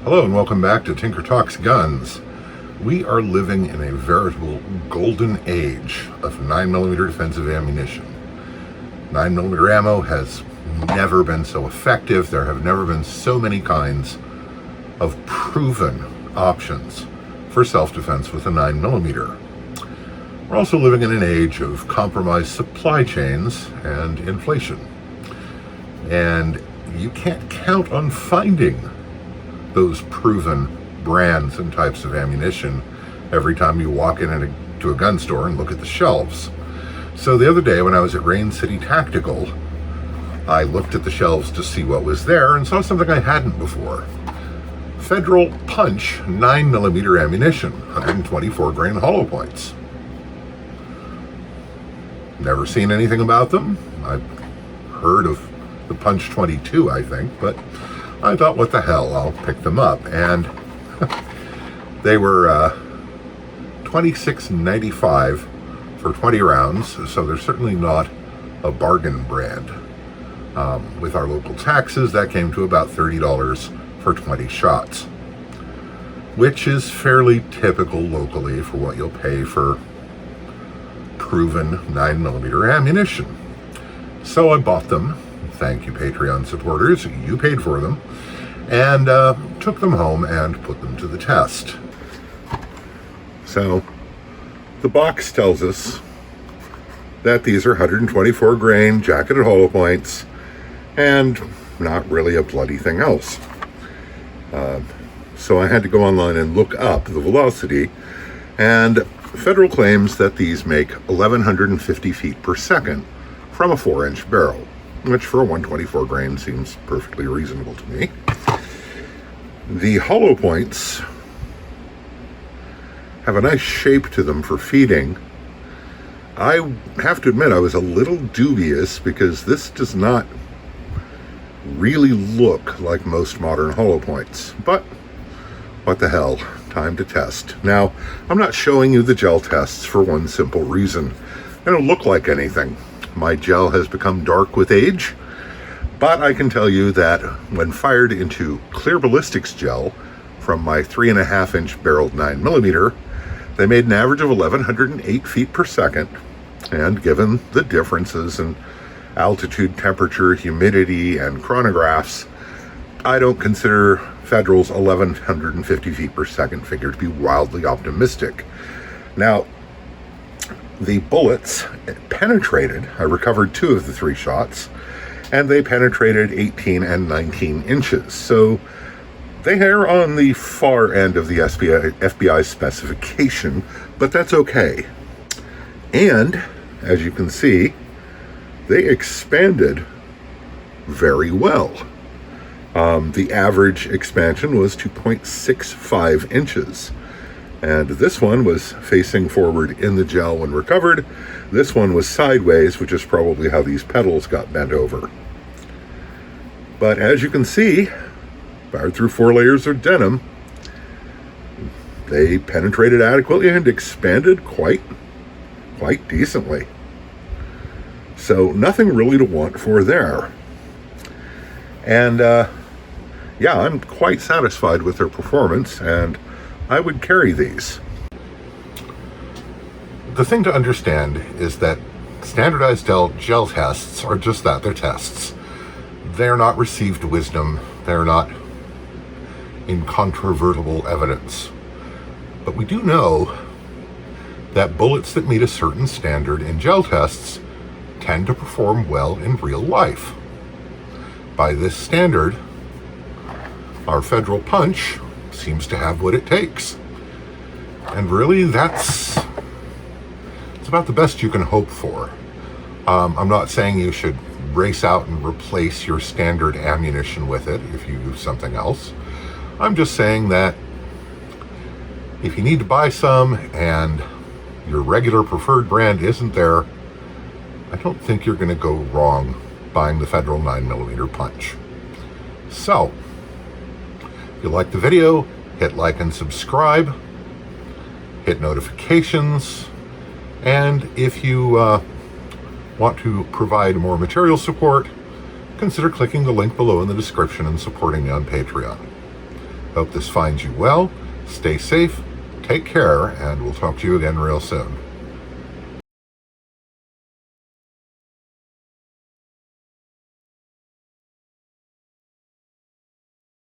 Hello and welcome back to Tinker Talks Guns. We are living in a veritable golden age of 9mm defensive ammunition. 9mm ammo has never been so effective. There have never been so many kinds of proven options for self-defense with a 9mm. We're also living in an age of compromised supply chains and inflation. And you can't count on finding those proven brands and types of ammunition every time you walk into a gun store and look at the shelves. So the other day when I was at Rain City Tactical, I looked at the shelves to see what was there and saw something I hadn't before. Federal Punch 9mm ammunition, 124 grain hollow points. Never seen anything about them. I've heard of the Punch 22, I think, but I thought, what the hell, I'll pick them up. And they were $26.95 for 20 rounds, so they're certainly not a bargain brand. With our local taxes, that came to about $30 for 20 shots, which is fairly typical locally for what you'll pay for proven 9mm ammunition. So I bought them. Thank you, Patreon supporters. You paid for them. And took them home and put them to the test. So the box tells us that these are 124 grain jacketed hollow points and not really a bloody thing else. So I had to go online and look up the velocity, and Federal claims that these make 1,150 feet per second from a 4-inch barrel, which for a 124 grain seems perfectly reasonable to me. The hollow points have a nice shape to them for feeding. I have to admit I was a little dubious because this does not really look like most modern hollow points, but what the hell, time to test. Now, I'm not showing you the gel tests for one simple reason. They don't look like anything. My gel has become dark with age, but I can tell you that when fired into clear ballistics gel from my 3.5-inch barreled 9mm, they made an average of 1,108 feet per second, and given the differences in altitude, temperature, humidity, and chronographs, I don't consider Federal's 1,150 feet per second figure to be wildly optimistic. Now, the bullets penetrated. I recovered 2 of the 3 shots, and they penetrated 18 and 19 inches. So they are on the far end of the FBI specification, but that's okay. And as you can see, they expanded very well. The average expansion was 2.65 inches. And this one was facing forward in the gel when recovered. This one was sideways, which is probably how these petals got bent over. But as you can see, fired through 4 layers of denim, they penetrated adequately and expanded quite decently. So nothing really to want for there. And yeah, I'm quite satisfied with their performance, and I would carry these. The thing to understand is that standardized gel tests are just that, they're tests. They're not received wisdom, they're not incontrovertible evidence. But we do know that bullets that meet a certain standard in gel tests tend to perform well in real life. By this standard, our Federal Punch seems to have what it takes. And really, it's about the best you can hope for. I'm not saying you should race out and replace your standard ammunition with it if you use something else. I'm just saying that if you need to buy some and your regular preferred brand isn't there, I don't think you're going to go wrong buying the Federal 9mm Punch. So, if you like the video, hit like and subscribe, hit notifications, and if you want to provide more material support, consider clicking the link below in the description and supporting me on Patreon. Hope this finds you well. Stay safe, take care, and we'll talk to you again real soon.